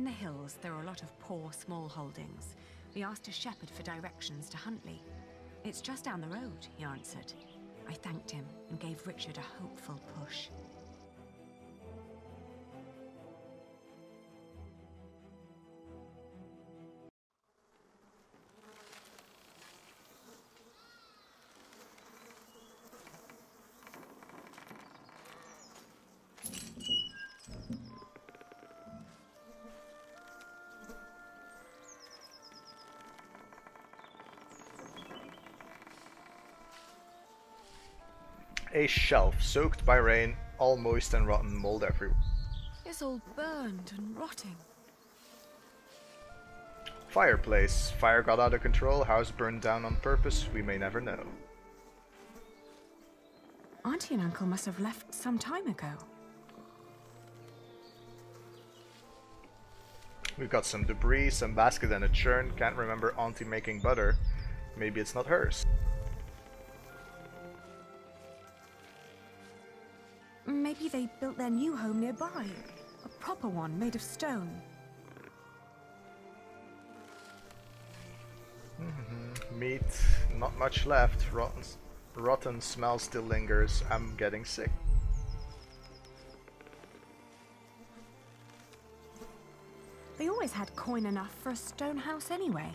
In the hills, there are a lot of poor, small holdings. We asked a shepherd for directions to Huntley. "It's just down the road," he answered. I thanked him and gave Richard a hopeful push. A shelf, soaked by rain, all moist and rotten, mold everywhere. It's all burned and rotting. Fireplace. Fire got out of control, house burned down on purpose, we may never know. Auntie and Uncle must have left some time ago. We've got some debris, some basket and a churn. Can't remember Auntie making butter. Maybe it's not hers. Maybe they built their new home nearby. A proper one made of stone. Meat, not much left. Rotten smell still lingers. I'm getting sick. They always had coin enough for a stone house anyway.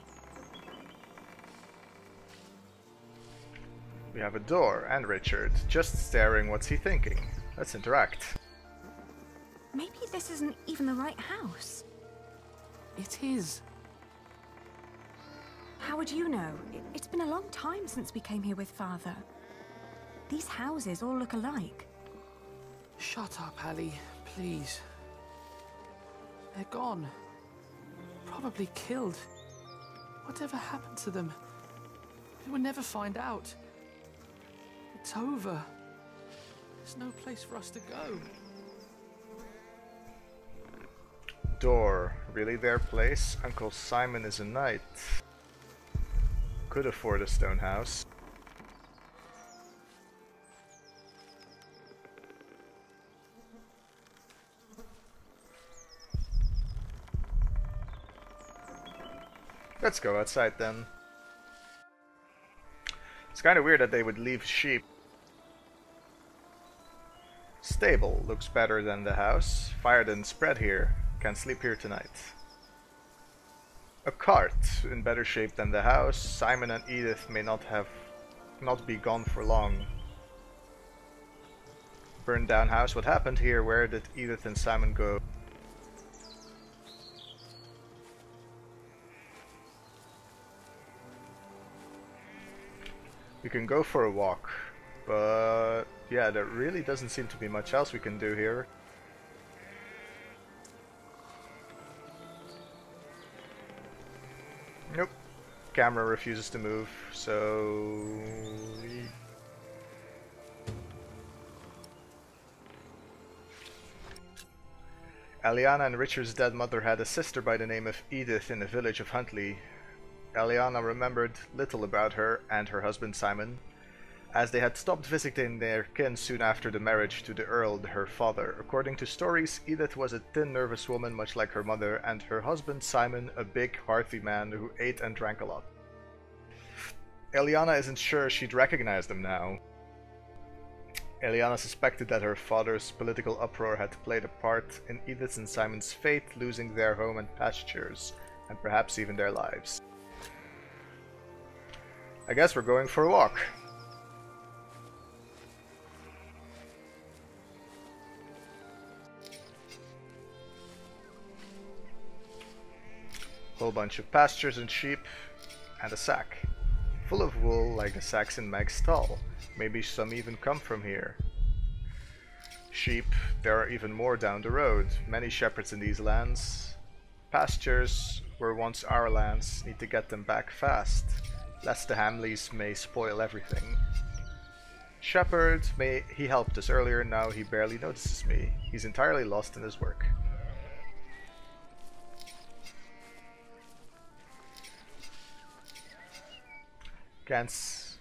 We have a door and Richard, just staring. What's he thinking? Let's interact. Maybe this isn't even the right house. It is. How would you know? It's been a long time since we came here with Father. These houses all look alike. Shut up, Allie, please. They're gone. Probably killed. Whatever happened to them? They would never find out. It's over. There's no place for us to go. Door. Really their place? Uncle Simon is a knight. Could afford a stone house. Let's go outside then. It's kind of weird that they would leave sheep. Stable looks better than the house. Fire didn't spread here. Can sleep here tonight. A cart in better shape than the house. Simon and Edith may not be gone for long. Burned down house. What happened here? Where did Edith and Simon go? We can go for a walk, but yeah, there really doesn't seem to be much else we can do here. Nope. Camera refuses to move, so... Eliana and Richard's dead mother had a sister by the name of Edith in the village of Huntley. Eliana remembered little about her and her husband Simon, as they had stopped visiting their kin soon after the marriage to the Earl, her father. According to stories, Edith was a thin, nervous woman much like her mother, and her husband Simon a big, hearty man who ate and drank a lot. Eliana isn't sure she'd recognize them now. Eliana suspected that her father's political uproar had played a part in Edith's and Simon's fate, losing their home and pastures, and perhaps even their lives. I guess we're going for a walk. Whole bunch of pastures and sheep, and a sack. Full of wool like the sacks in Meg's stall. Maybe some even come from here. Sheep, there are even more down the road. Many shepherds in these lands. Pastures were once our lands, need to get them back fast. Lest the Hamleys may spoil everything. Shepherd, he helped us earlier, now he barely notices me. He's entirely lost in his work.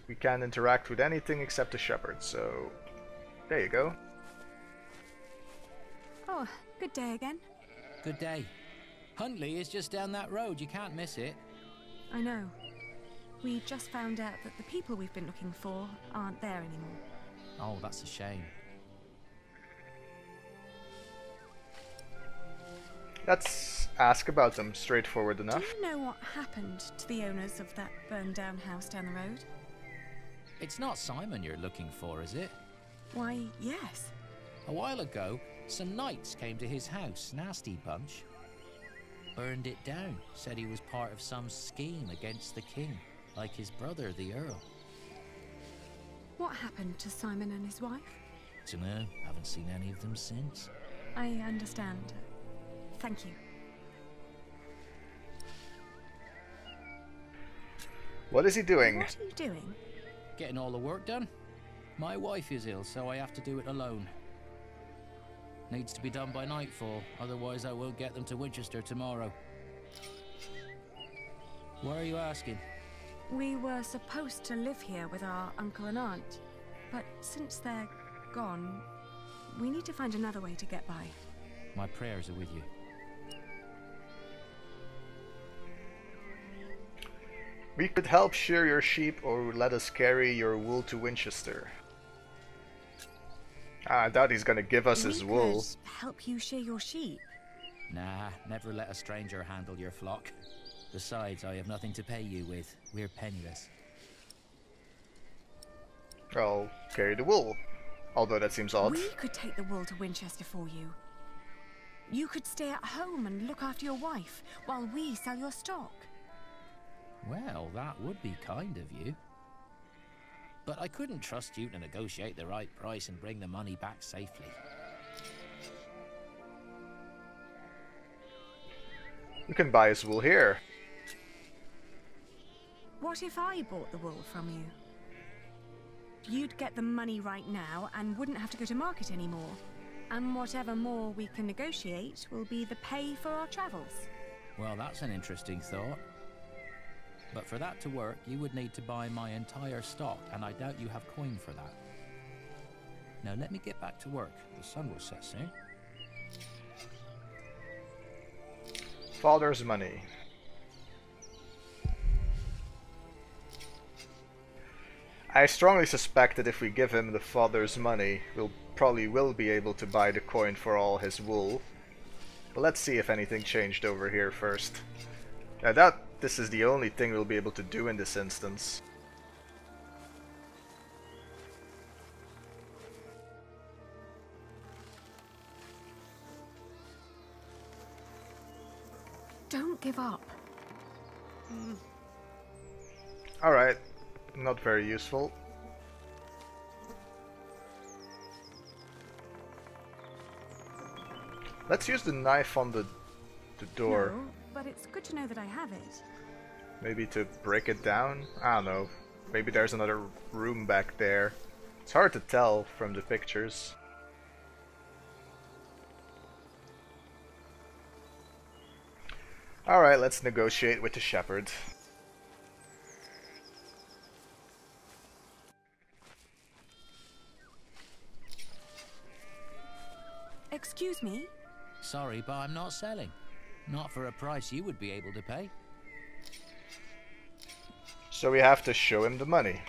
We can't interact with anything except a shepherd, so there you go. Oh, good day again. Good day. Huntley is just down that road. You can't miss it. I know. We just found out that the people we've been looking for aren't there anymore. Oh, that's a shame. Let's ask about them, straightforward enough. Do you know what happened to the owners of that burned down house down the road? It's not Simon you're looking for, is it? Why, yes. A while ago, some knights came to his house, nasty bunch. Burned it down, said he was part of some scheme against the king, like his brother, the Earl. What happened to Simon and his wife? Dunno, haven't seen any of them since. I understand. Thank you. What is he doing? What are you doing? Getting all the work done. My wife is ill, so I have to do it alone. Needs to be done by nightfall, otherwise I won't get them to Winchester tomorrow. Why are you asking? We were supposed to live here with our uncle and aunt, but since they're gone, we need to find another way to get by. My prayers are with you. We could help shear your sheep or let us carry your wool to Winchester. I doubt he's gonna give us his wool. Could help you shear your sheep. Nah, never let a stranger handle your flock. Besides, I have nothing to pay you with. We're penniless. I'll carry the wool. Although that seems odd. We could take the wool to Winchester for you. You could stay at home and look after your wife while we sell your stock. Well, that would be kind of you. But I couldn't trust you to negotiate the right price and bring the money back safely. We can buy his wool here. What if I bought the wool from you? You'd get the money right now and wouldn't have to go to market anymore. And whatever more we can negotiate will be the pay for our travels. Well, that's an interesting thought. But for that to work, you would need to buy my entire stock, and I doubt you have coin for that. Now let me get back to work. The sun will set soon. Father's money. I strongly suspect that if we give him the father's money, we'll probably will be able to buy the coin for all his wool. But let's see if anything changed over here first. I doubt this is the only thing we'll be able to do in this instance. Don't give up. Alright, not very useful. Let's use the knife on the door. No, but it's good to know that I have it. Maybe to break it down? I don't know. Maybe there's another room back there. It's hard to tell from the pictures. Alright, let's negotiate with the shepherd. Excuse me? Sorry, but I'm not selling. Not for a price you would be able to pay. So we have to show him the money.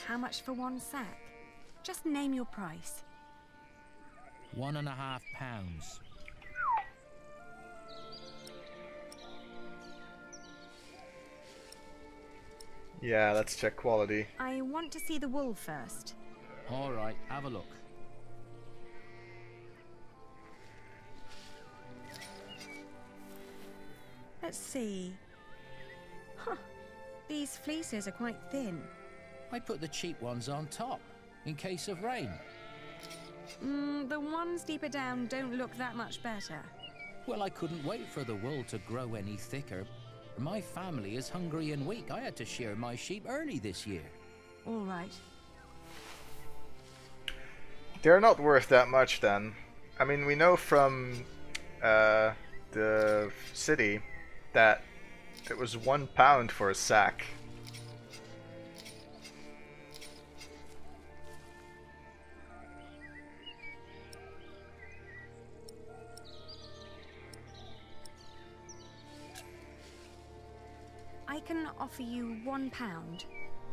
How much for one sack? Just name your price. £1.5. Yeah, let's check quality. I want to see the wool first. All right, have a look. Let's see. Huh. These fleeces are quite thin. I put the cheap ones on top, in case of rain. The ones deeper down don't look that much better. Well, I couldn't wait for the wool to grow any thicker. My family is hungry and weak. I had to shear my sheep early this year. All right. They're not worth that much then. I mean, we know from the city that it was £1 for a sack. can offer you £1.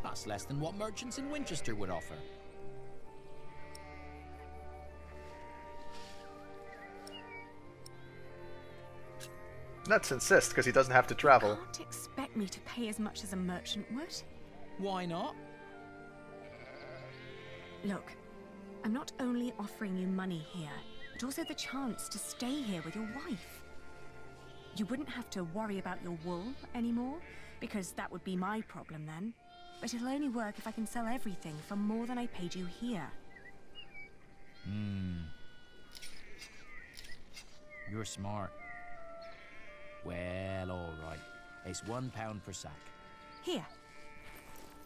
That's less than what merchants in Winchester would offer. Let's insist, because he doesn't have to travel. You can't expect me to pay as much as a merchant would. Why not? Look, I'm not only offering you money here, but also the chance to stay here with your wife. You wouldn't have to worry about your wool anymore, because that would be my problem then. But it'll only work if I can sell everything for more than I paid you here. You're smart. Well, all right. It's £1 per sack. Here.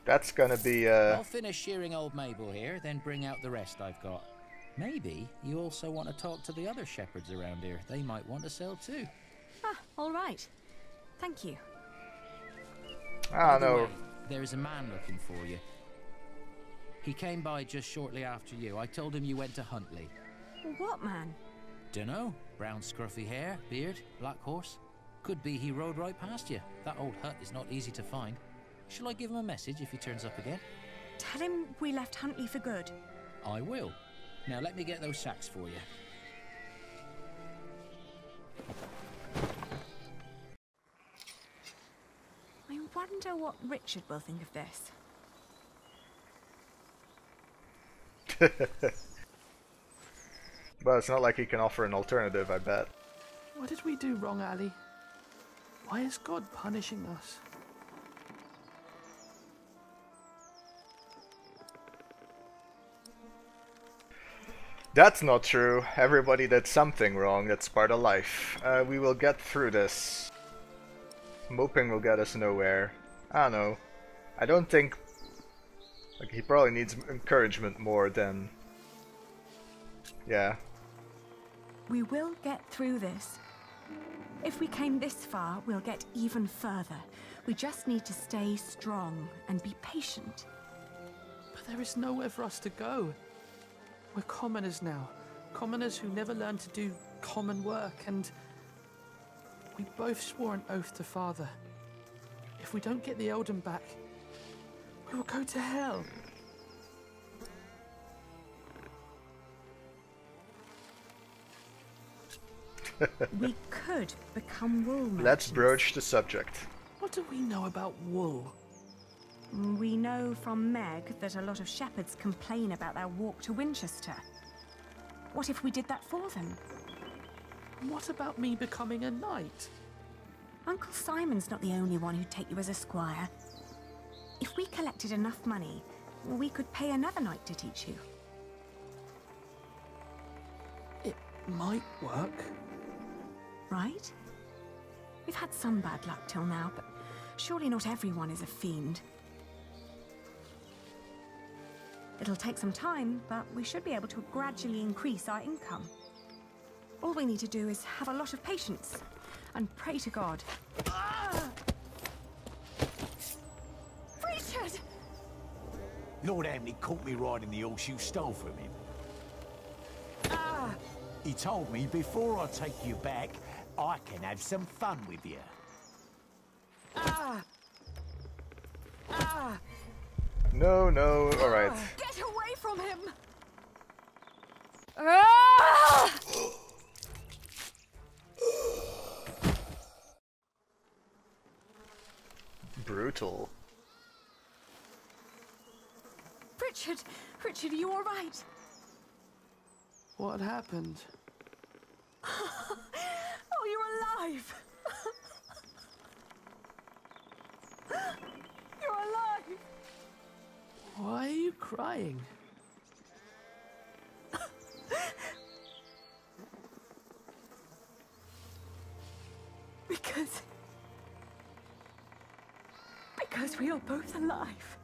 That's gonna be, I'll finish shearing old Mabel here, then bring out the rest I've got. Maybe you also want to talk to the other shepherds around here. They might want to sell too. Ah, all right. Thank you. I don't By the know. way, there's a man looking for you. He came by just shortly after you. I told him you went to Huntley. What man? Dunno. Brown scruffy hair, beard, black horse. Could be he rode right past you. That old hut is not easy to find. Shall I give him a message if he turns up again? Tell him we left Huntley for good. I will. Now let me get those sacks for you. I wonder what Richard will think of this. Well, it's not like he can offer an alternative, I bet. What did we do wrong, Ali? Why is God punishing us? That's not true. Everybody did something wrong. That's part of life. We will get through this. Moping will get us nowhere. I don't know. I don't think... Like, he probably needs encouragement more than... Yeah. We will get through this. If we came this far, we'll get even further. We just need to stay strong and be patient. But there is nowhere for us to go. We're commoners now. Commoners who never learned to do common work, and we both swore an oath to Father. If we don't get the Eldon back, we will go to hell. We could become wool merchants. Let's broach the subject. What do we know about wool? We know from Meg that a lot of shepherds complain about their walk to Winchester. What if we did that for them? And what about me becoming a knight? Uncle Simon's not the only one who'd take you as a squire. If we collected enough money, we could pay another knight to teach you. It might work. Right? We've had some bad luck till now, but surely not everyone is a fiend. It'll take some time, but we should be able to gradually increase our income. All we need to do is have a lot of patience and pray to God. Richard! Lord Amley caught me riding the horse you stole from him. He told me before I take you back, I can have some fun with you. No, no, alright. Get away from him! Brutal. Richard! Richard, are you alright? What happened? Oh, you're alive! You're alive! Why are you crying? Because we are both alive.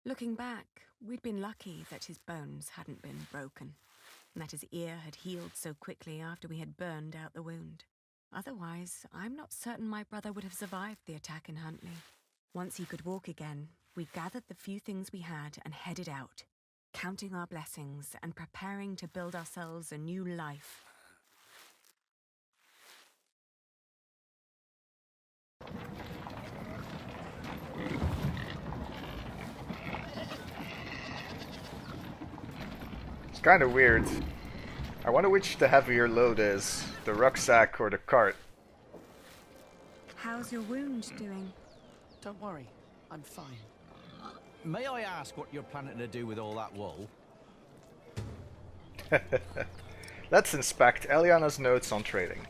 Looking back, we'd been lucky that his bones hadn't been broken, and that his ear had healed so quickly after we had burned out the wound. Otherwise, I'm not certain my brother would have survived the attack in Huntley. Once he could walk again, we gathered the few things we had and headed out, counting our blessings and preparing to build ourselves a new life. Kinda weird. I wonder which the heavier load is, the rucksack or the cart. How's your wound doing? Don't worry, I'm fine. May I ask what you're planning to do with all that wool? Let's inspect Eliana's notes on trading.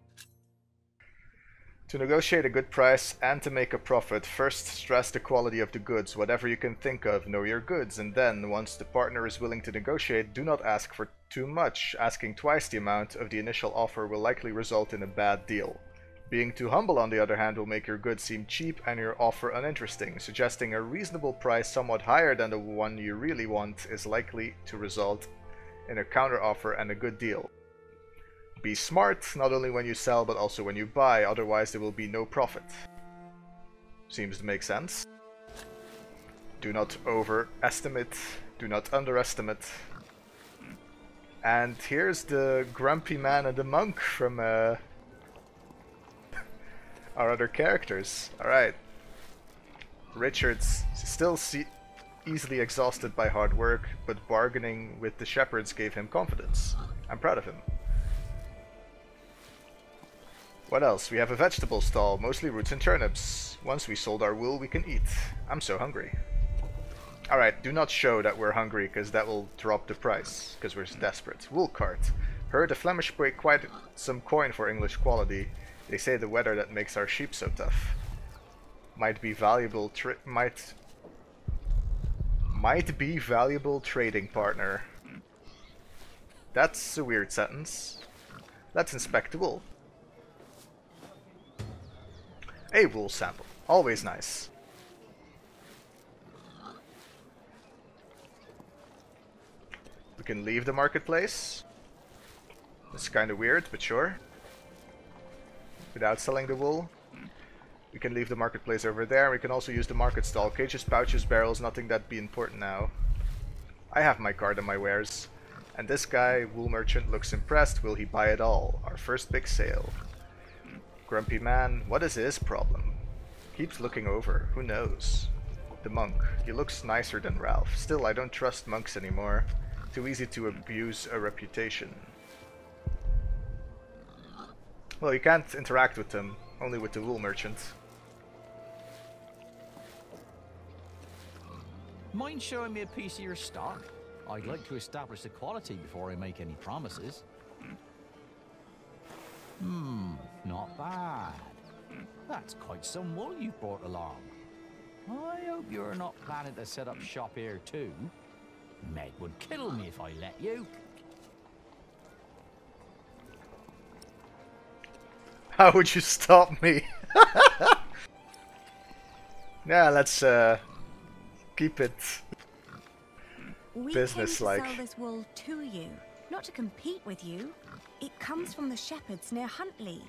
To negotiate a good price and to make a profit, first stress the quality of the goods. Whatever you can think of, know your goods, and then, once the partner is willing to negotiate, do not ask for too much. Asking twice the amount of the initial offer will likely result in a bad deal. Being too humble, on the other hand, will make your goods seem cheap and your offer uninteresting. Suggesting a reasonable price somewhat higher than the one you really want is likely to result in a counter-offer and a good deal. Be smart, not only when you sell but also when you buy, otherwise there will be no profit. Seems to make sense. Do not overestimate, do not underestimate. And here's the grumpy man and the monk from our other characters. Alright. Richard's still easily exhausted by hard work, but bargaining with the shepherds gave him confidence. I'm proud of him. What else? We have a vegetable stall, mostly roots and turnips. Once we sold our wool, we can eat. I'm so hungry. Alright, do not show that we're hungry, because that will drop the price, because we're desperate. Wool cart. Heard the Flemish pay quite some coin for English quality. They say the weather that makes our sheep so tough. Might be valuable might be valuable trading partner. That's a weird sentence. Let's inspect the wool. A wool sample. Always nice. We can leave the marketplace. It's kinda weird, but sure. Without selling the wool. We can leave the marketplace over there. We can also use the market stall. Cages, pouches, barrels, nothing that'd be important now. I have my card and my wares. And this guy, wool merchant, looks impressed. Will he buy it all? Our first big sale. Grumpy man, what is his problem? Keeps looking over, who knows? The monk, he looks nicer than Ralph. Still, I don't trust monks anymore. Too easy to abuse a reputation. Well, you can't interact with them, only with the wool merchant. Mind showing me a piece of your stock? I'd like to establish the quality before I make any promises. Not bad. That's quite some wool you've brought along. I hope you're not planning to set up shop here too. Meg would kill me if I let you. How would you stop me? Yeah, let's keep it business-like. We came to sell this wool to you, not to compete with you. It comes from the shepherds near Huntley.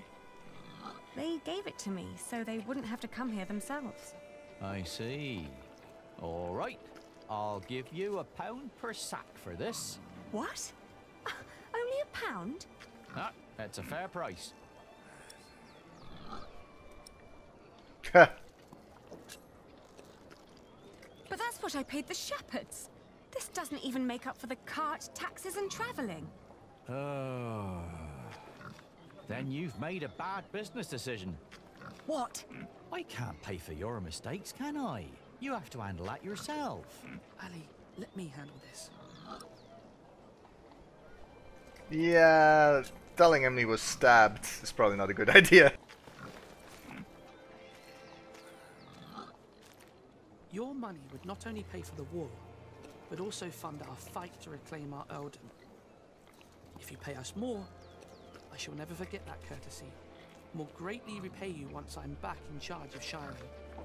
They gave it to me so they wouldn't have to come here themselves. I see. All right. I'll give you £1 per sack for this. What? Only £1? Ah, that's a fair price. But that's what I paid the shepherds. This doesn't even make up for the cart, taxes and travelling. Oh. Then you've made a bad business decision. What? I can't pay for your mistakes, can I? You have to handle that yourself. Ali, let me handle this. Yeah, telling him he was stabbed is probably not a good idea. Your money would not only pay for the wool, but also fund our fight to reclaim our earldom. If you pay us more, I shall never forget that courtesy. Will greatly repay you once I'm back in charge of shiring.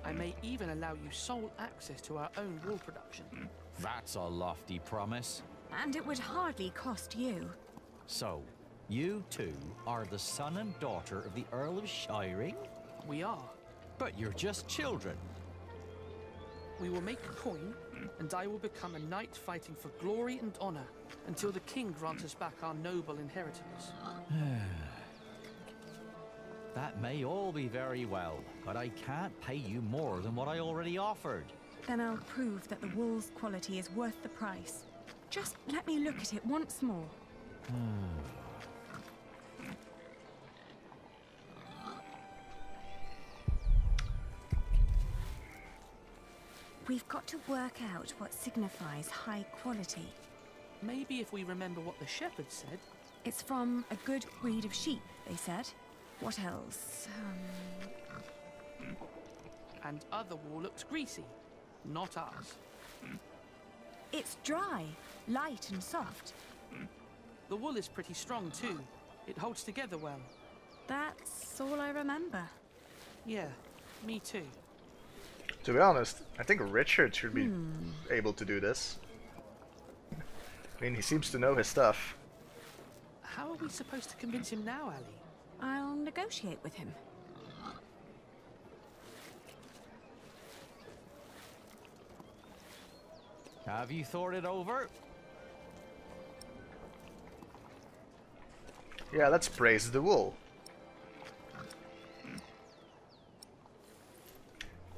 I may even allow you sole access to our own wool production. That's a lofty promise. And it would hardly cost you. So, you two are the son and daughter of the Earl of Shiring? We are. But you're just children. We will make a coin, and I will become a knight fighting for glory and honor until the king grants us back our noble inheritance. That may all be very well, but I can't pay you more than what I already offered. Then I'll prove that the wool's quality is worth the price. Just let me look at it once more. We've got to work out what signifies high quality. Maybe if we remember what the shepherd said. It's from a good breed of sheep, they said. What else? And other wool looks greasy. Not ours. It's dry, light and soft. The wool is pretty strong too. It holds together well. That's all I remember. Yeah, me too. To be honest, I think Richard should be able to do this. I mean, he seems to know his stuff. How are we supposed to convince him now, Ali? I'll negotiate with him. Have you thought it over? Yeah, let's praise the wool.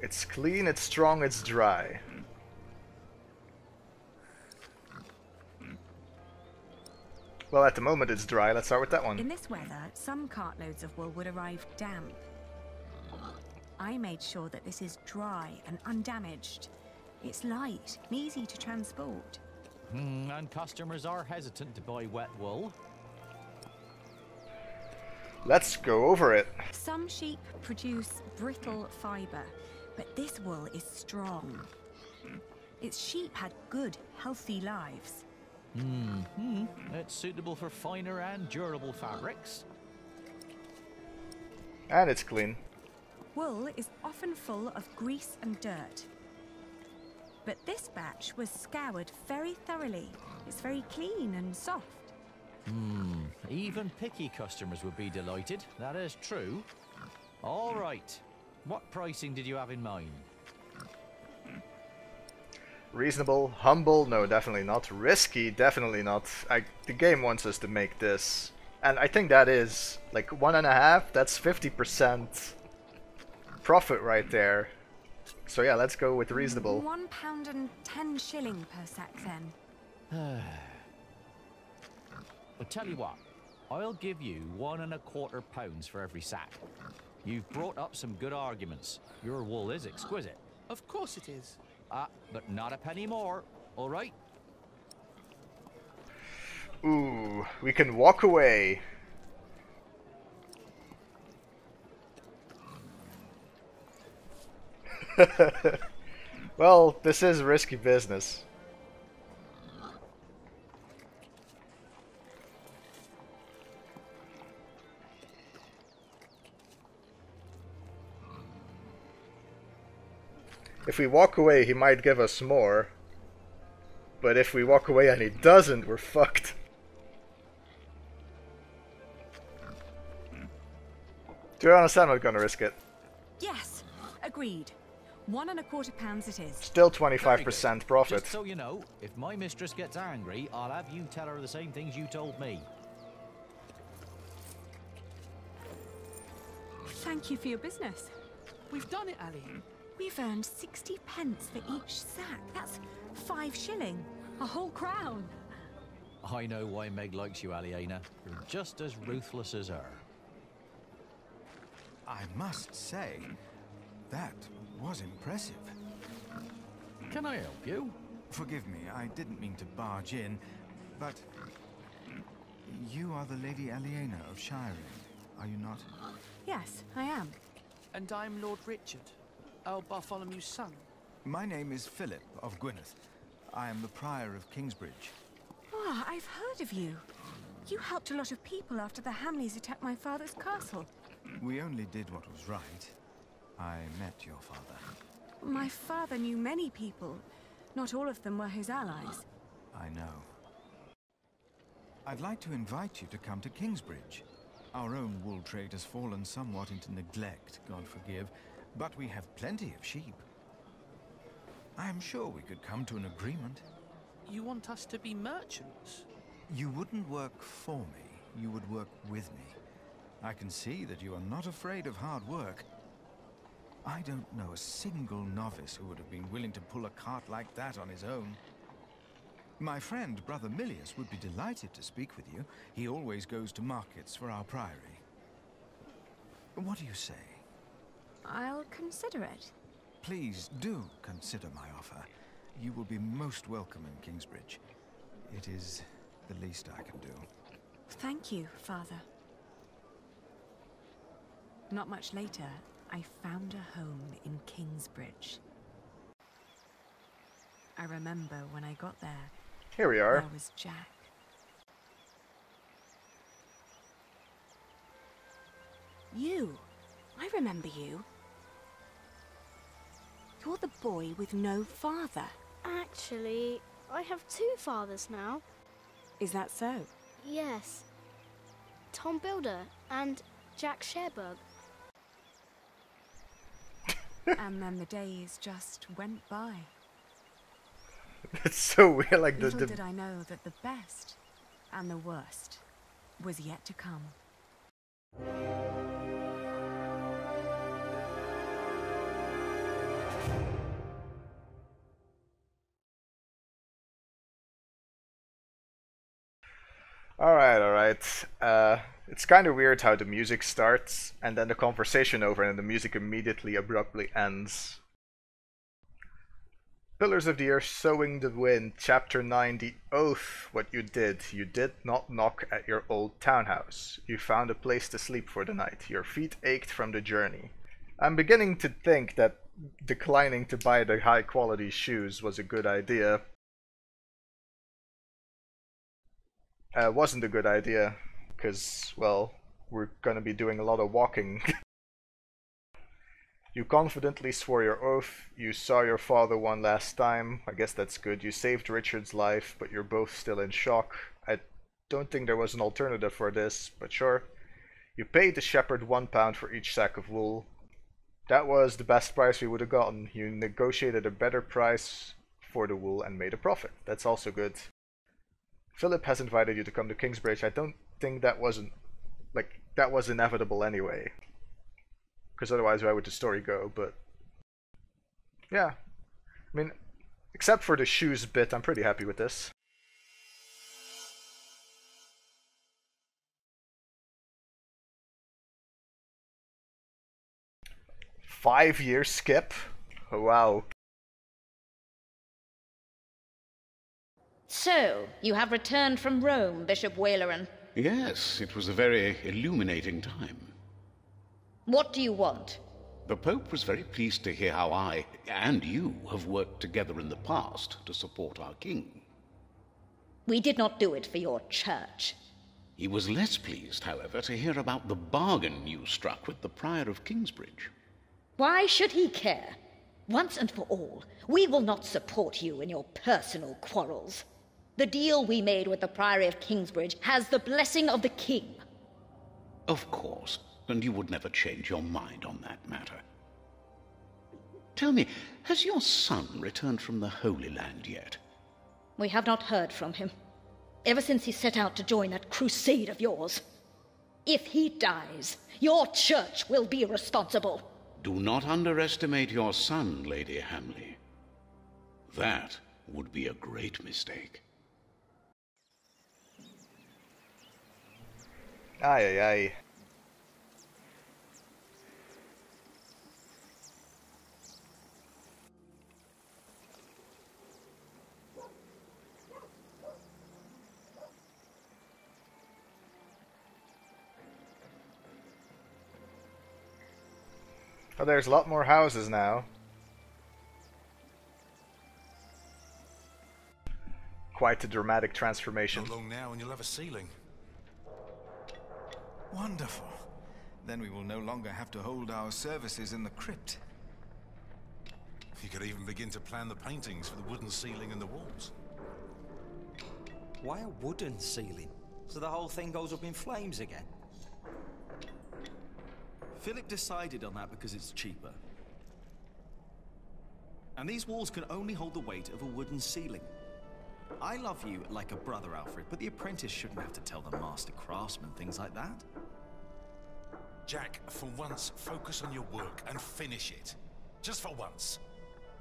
It's clean, it's strong, it's dry. Well, at the moment it's dry. Let's start with that one. In this weather, some cartloads of wool would arrive damp. I made sure that this is dry and undamaged. It's light and easy to transport. And customers are hesitant to buy wet wool. Let's go over it. Some sheep produce brittle fibre, but this wool is strong. Its sheep had good, healthy lives. It's suitable for finer and durable fabrics. And it's clean. Wool is often full of grease and dirt. But this batch was scoured very thoroughly. It's very clean and soft. Even picky customers would be delighted. That is true. All right. What pricing did you have in mind? Reasonable, humble, no, definitely not. Risky, definitely not. The game wants us to make this. And I think that is, like, 1.5, that's 50% profit right there. So yeah, let's go with reasonable. £1.10 per sack then. I'll tell you what, I'll give you £1.25 for every sack. You've brought up some good arguments. Your wool is exquisite. Of course it is. But not a penny more, all right? Ooh, we can walk away. Well, this is risky business. If we walk away, he might give us more. But if we walk away and he doesn't, we're fucked. Do you understand? I'm not gonna risk it. Yes, agreed. £1.25 it is. Still 25% profit. Just so you know, if my mistress gets angry, I'll have you tell her the same things you told me. Thank you for your business. We've done it, Ali. We've earned 60 pence for each sack. That's 5 shilling. A whole crown. I know why Meg likes you, Aliena. You're just as ruthless as her. I must say, that was impressive. Can I help you? Forgive me, I didn't mean to barge in, but you are the Lady Aliena of Shireend, are you not? Yes, I am. And I'm Lord Richard, Earl Bartholomew's son. My name is Philip of Gwynedd. I am the Prior of Kingsbridge. Ah, I've heard of you. You helped a lot of people after the Hamleys attacked my father's castle. We only did what was right. I met your father. My father knew many people. Not all of them were his allies. I know. I'd like to invite you to come to Kingsbridge. Our own wool trade has fallen somewhat into neglect, God forgive, but we have plenty of sheep. I'm sure we could come to an agreement. You want us to be merchants? You wouldn't work for me, you would work with me. I can see that you are not afraid of hard work. I don't know a single novice who would have been willing to pull a cart like that on his own. My friend, Brother Milius, would be delighted to speak with you. He always goes to markets for our priory. What do you say? I'll consider it. Please do consider my offer. You will be most welcome in Kingsbridge. It is the least I can do. Thank you, Father. Not much later, I found a home in Kingsbridge. I remember when I got there, Here we are. there was Jack. You! I remember you. You're the boy with no father. Actually, I have two fathers now. Is that so? Yes. Tom Builder and Jack Sherbug. And then the days just went by. It's so weird, like Little did I know that the best and the worst was yet to come. Alright. It's kind of weird how the music starts, and then the conversation over, and the music immediately abruptly ends. Pillars of the Earth, Sowing the Wind, Chapter 9, The Oath. What you did. You did not knock at your old townhouse. You found a place to sleep for the night. Your feet ached from the journey. I'm beginning to think that declining to buy the high quality shoes was a good idea. Wasn't a good idea, because, well, we're gonna be doing a lot of walking. You confidently swore your oath. You saw your father one last time. I guess that's good. You saved Richard's life, but you're both still in shock. I don't think there was an alternative for this, but sure. You paid the shepherd £1 for each sack of wool. That was the best price we would have gotten. You negotiated a better price for the wool and made a profit. That's also good. Philip has invited you to come to Kingsbridge. I don't think that wasn't, like, that was inevitable anyway. Because otherwise, where would the story go? But yeah, I mean, except for the shoes bit, I'm pretty happy with this. Five-year skip? Oh, wow. So, you have returned from Rome, Bishop Waleran. Yes, it was a very illuminating time. What do you want? The Pope was very pleased to hear how I, and you, have worked together in the past to support our king. We did not do it for your church. He was less pleased, however, to hear about the bargain you struck with the Prior of Kingsbridge. Why should he care? Once and for all, we will not support you in your personal quarrels. The deal we made with the Priory of Kingsbridge has the blessing of the king. Of course, and you would never change your mind on that matter. Tell me, has your son returned from the Holy Land yet? We have not heard from him, ever since he set out to join that crusade of yours. If he dies, your church will be responsible. Do not underestimate your son, Lady Hamley. That would be a great mistake. Aye. Oh, there's a lot more houses now. Quite a dramatic transformation. Not long now and you'll have a ceiling. Wonderful. Then we will no longer have to hold our services in the crypt. You could even begin to plan the paintings for the wooden ceiling and the walls. Why a wooden ceiling? So the whole thing goes up in flames again? Philip decided on that because it's cheaper. And these walls can only hold the weight of a wooden ceiling. I love you like a brother, Alfred, but the apprentice shouldn't have to tell the master craftsman things like that. Jack, for once, focus on your work and finish it. Just for once.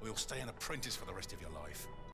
Or you'll stay an apprentice for the rest of your life.